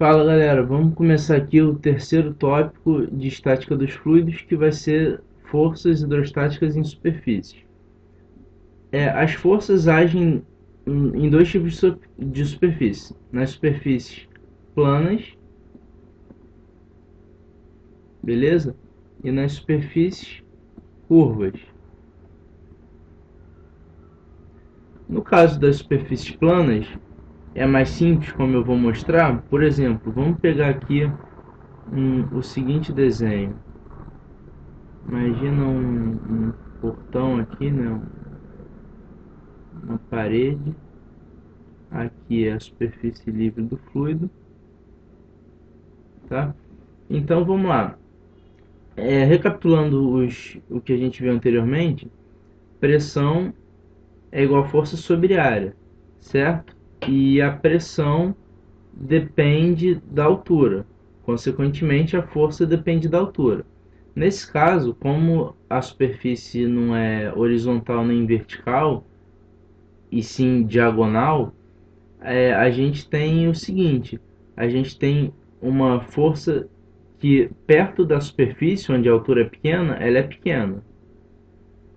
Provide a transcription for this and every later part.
Fala galera, vamos começar aqui o terceiro tópico de estática dos fluidos, que vai ser forças hidrostáticas em superfície. As forças agem em dois tipos de superfície: nas superfícies planas, beleza? E nas superfícies curvas. No caso das superfícies planas, é mais simples, como eu vou mostrar. Por exemplo, vamos pegar aqui o seguinte desenho. Imagina um portão aqui, né? Uma parede. Aqui é a superfície livre do fluido, tá? Então vamos lá. Recapitulando o que a gente viu anteriormente, pressão é igual a força sobre área, certo? E a pressão depende da altura. Consequentemente, a força depende da altura. Nesse caso, como a superfície não é horizontal nem vertical, e sim diagonal, a gente tem o seguinte: a gente tem uma força que perto da superfície, onde a altura é pequena, ela é pequena.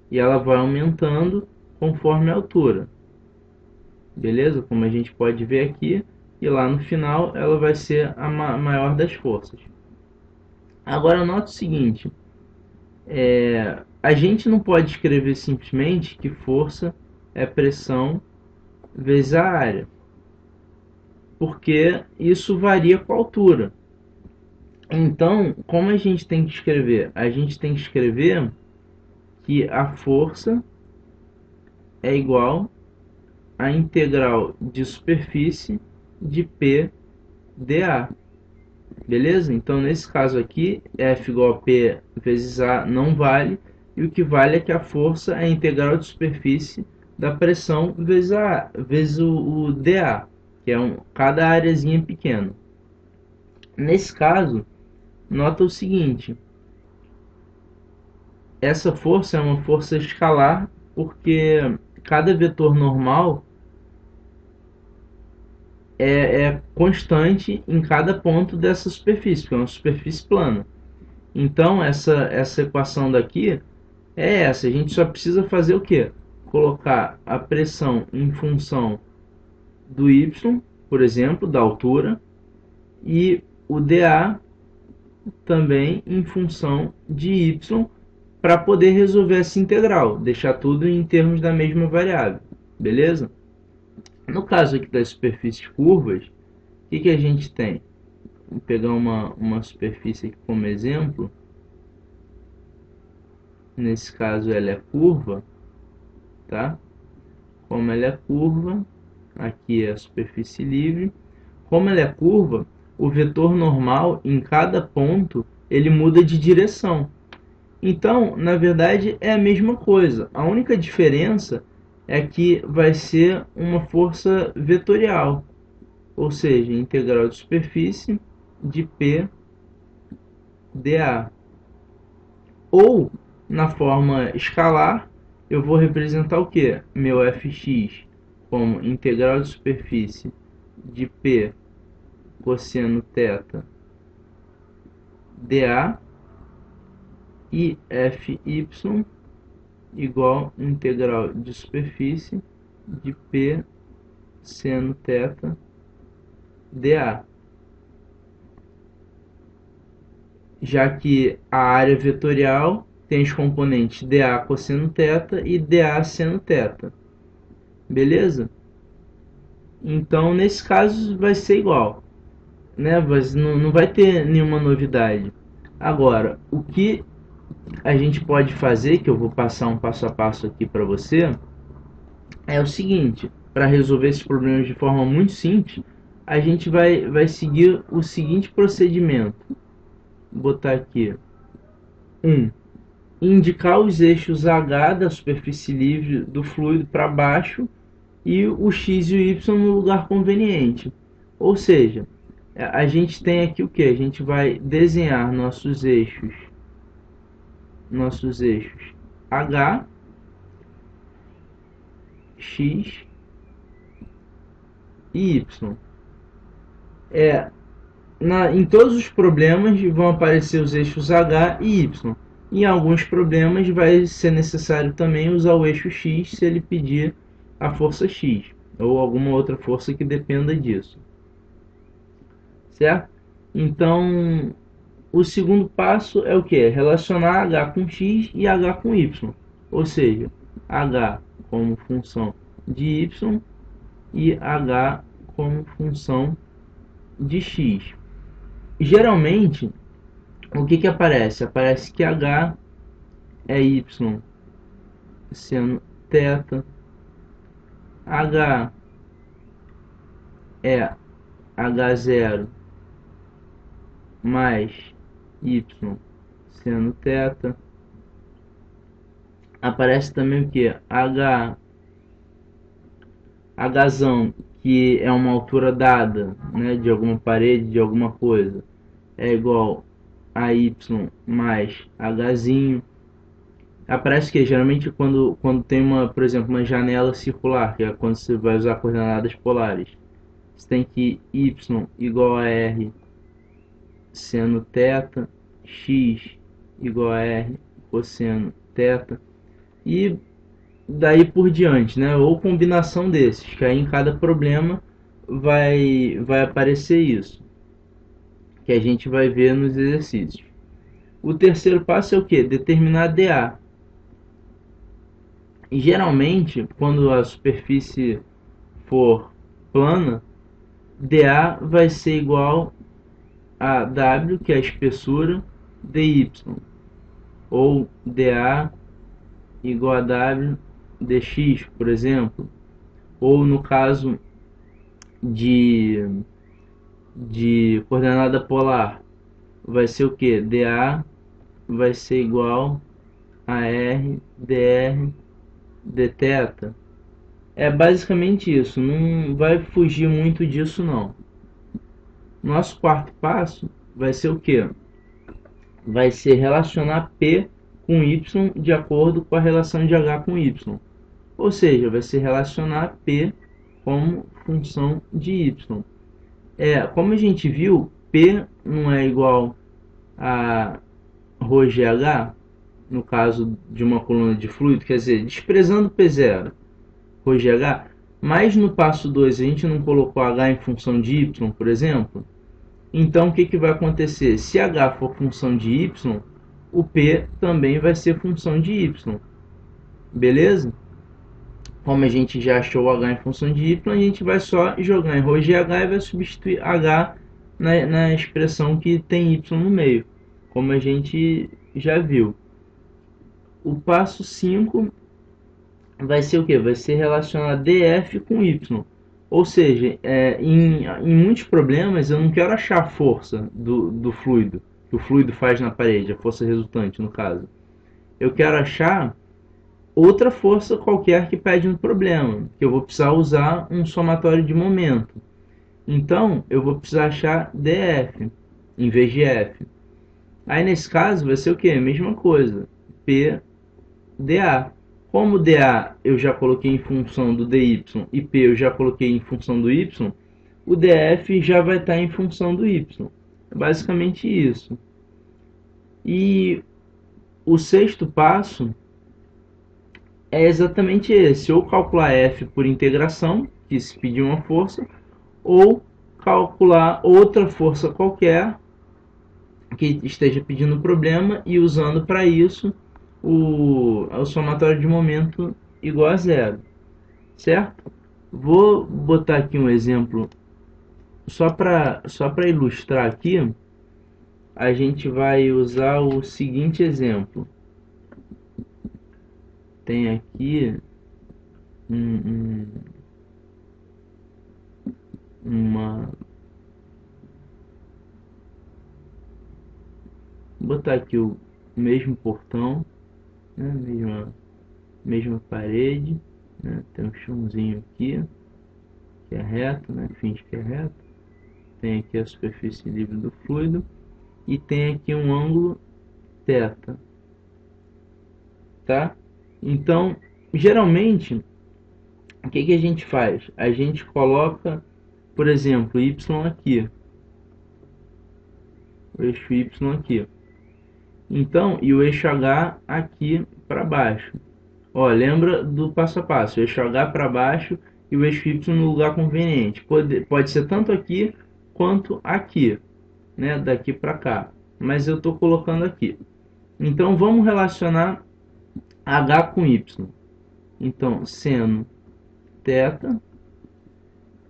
E ela vai aumentando conforme a altura. Beleza? Como a gente pode ver aqui. E lá no final ela vai ser a maior das forças. Agora note o seguinte: a gente não pode escrever simplesmente que força é pressão vezes a área, porque isso varia com a altura. Então, como a gente tem que escrever? A gente tem que escrever que a força é igual à integral de superfície de P dA. Beleza? Então, nesse caso aqui, F igual a P vezes A não vale. E o que vale é que a força é a integral de superfície da pressão vezes o dA, que é cada areazinha pequena. Nesse caso, nota o seguinte: essa força é uma força escalar, porque cada vetor normal é constante em cada ponto dessa superfície, que é uma superfície plana. Então, essa equação daqui é essa. A gente só precisa fazer o quê? Colocar a pressão em função do y, por exemplo, da altura, e o dA também em função de y, para poder resolver essa integral, deixar tudo em termos da mesma variável, beleza? No caso aqui das superfícies curvas, o que a gente tem? Vou pegar uma superfície aqui como exemplo. Nesse caso ela é curva, tá? Como ela é curva, aqui é a superfície livre. Como ela é curva, o vetor normal em cada ponto ele muda de direção. Então, na verdade, é a mesma coisa. A única diferença é que vai ser uma força vetorial, ou seja, integral de superfície de P dA. Ou, na forma escalar, eu vou representar o que? Meu fx como integral de superfície de P cosseno θ dA, e fy igual integral de superfície de P seno θ dA. Já que a área vetorial tem os componentes dA cosseno θ e dA seno θ. Beleza? Então, nesse caso, vai ser igual, né? Não vai ter nenhuma novidade. Agora, o que a gente pode fazer, que eu vou passar um passo a passo aqui para você, é o seguinte: para resolver esses problemas de forma muito simples, a gente vai seguir o seguinte procedimento. Vou botar aqui: 1. Indicar os eixos H da superfície livre do fluido para baixo e o X e o Y no lugar conveniente. Ou seja, a gente tem aqui o que? A gente vai desenhar nossos eixos H, X e Y. Em todos os problemas vão aparecer os eixos H e Y. Em alguns problemas vai ser necessário também usar o eixo X se ele pedir a força X ou alguma outra força que dependa disso, certo? Então, o segundo passo é o que? Relacionar H com X e H com Y, ou seja, H como função de Y e H como função de X. Geralmente, o que aparece? Aparece que H é Y seno θ, H é H0 mais Y seno θ. Aparece também o que? Hzão, que é uma altura dada, né, de alguma parede, de alguma coisa, é igual a Y mais Hzinho. Aparece que geralmente quando tem por exemplo, uma janela circular, que é quando você vai usar coordenadas polares, você tem que y igual a r seno θ, x igual a r cosseno θ, e daí por diante, né? Ou combinação desses, que aí em cada problema vai aparecer isso, que a gente vai ver nos exercícios. O terceiro passo é o que? Determinar dA. E geralmente, quando a superfície for plana, dA vai ser igual a W, que é a espessura, dy, ou dA igual a W dx, por exemplo, ou no caso de coordenada polar, vai ser o que? dA vai ser igual a r dr dθ. É basicamente isso, não vai fugir muito disso não. Nosso quarto passo vai ser o que? Vai ser relacionar P com Y de acordo com a relação de H com Y. Ou seja, vai ser relacionar P como função de Y. Como a gente viu, P não é igual a ρgh, no caso de uma coluna de fluido, quer dizer, desprezando P0, ρgh, mas no passo 2 a gente não colocou H em função de Y, por exemplo. Então, o que vai acontecer? Se H for função de Y, o P também vai ser função de Y. Beleza? Como a gente já achou H em função de Y, a gente vai só jogar em ρgh e vai substituir H na expressão que tem Y no meio, como a gente já viu. O passo 5 vai ser o que? Vai ser relacionar dF com Y. Ou seja, em muitos problemas eu não quero achar a força do fluido, que o fluido faz na parede, a força resultante no caso. Eu quero achar outra força qualquer que pede no problema, que eu vou precisar usar um somatório de momento. Então, eu vou precisar achar dF em vez de F. Aí nesse caso vai ser o que? A mesma coisa, P dA. Como dA eu já coloquei em função do dy e P eu já coloquei em função do y, o dF já vai estar em função do y. É basicamente isso. E o sexto passo é exatamente esse, ou calcular f por integração, que se pedir uma força, ou calcular outra força qualquer que esteja pedindo o problema e usando para isso o somatório de momento igual a zero, certo? Vou botar aqui um exemplo só para ilustrar aqui. A gente vai usar o seguinte exemplo. Tem aqui vou botar aqui o mesmo portão, né? mesma parede, né? Tem um chãozinho aqui que é reto, né? Finge que é reto. Tem aqui a superfície livre do fluido e tem aqui um ângulo θ, tá? Então, geralmente, o que a gente faz? A gente coloca, por exemplo, y aqui. o eixo y aqui. Então, e o eixo h aqui para baixo. Ó, lembra do passo a passo, o eixo h para baixo e o eixo y no lugar conveniente. Pode ser tanto aqui quanto aqui, né, daqui para cá. Mas eu estou colocando aqui. Então, vamos relacionar h com y. Então, seno θ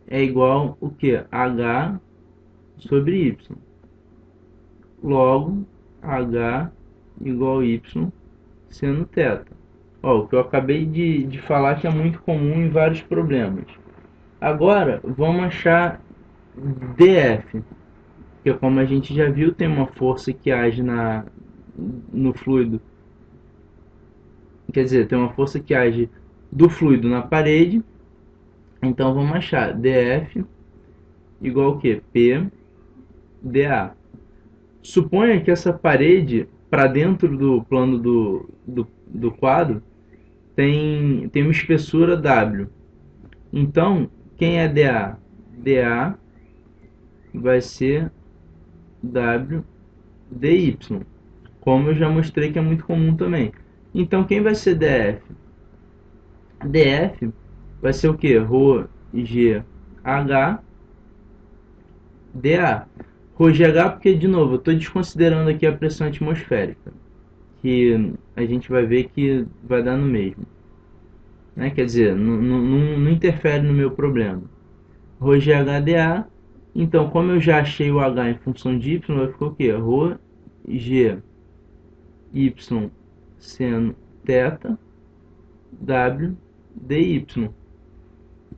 é igual o que? H sobre y. Logo, H igual y seno θ. Ó, o que eu acabei de falar que é muito comum em vários problemas. Agora, vamos achar dF, que como a gente já viu, tem uma força que age no fluido. Quer dizer, tem uma força que age do fluido na parede. Então, vamos achar dF igual o quê? P dA. Suponha que essa parede, para dentro do plano do quadro, tem uma espessura W. Então, quem é dA? dA vai ser W dy, como eu já mostrei que é muito comum também. Então, quem vai ser dF? dF vai ser o que? Rho GH dA. Rho GH porque, de novo, eu estou desconsiderando aqui a pressão atmosférica, que a gente vai ver que vai dar no mesmo. Né? Quer dizer, não interfere no meu problema. Rho GH dA. Então, como eu já achei o H em função de Y, vai ficar o quê? Rho G Y seno θ W dy.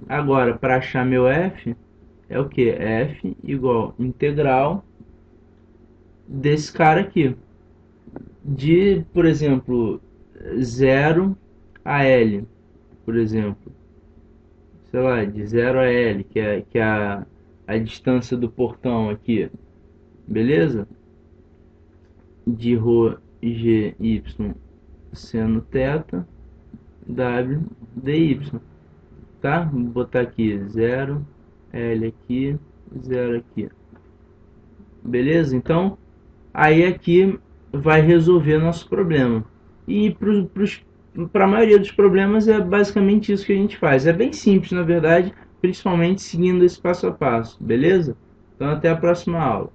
Agora, para achar meu F, é o que? F igual integral desse cara aqui. De, por exemplo, 0 a L, por exemplo. Sei lá, de 0 a L, que é a distância do portão aqui. Beleza? De Rho G Y seno θ W dy. Tá? Vou botar aqui 0, L aqui, 0 aqui. Beleza? Então, aí aqui vai resolver nosso problema. E para a maioria dos problemas é basicamente isso que a gente faz. É bem simples, na verdade, principalmente seguindo esse passo a passo. Beleza? Então, até a próxima aula.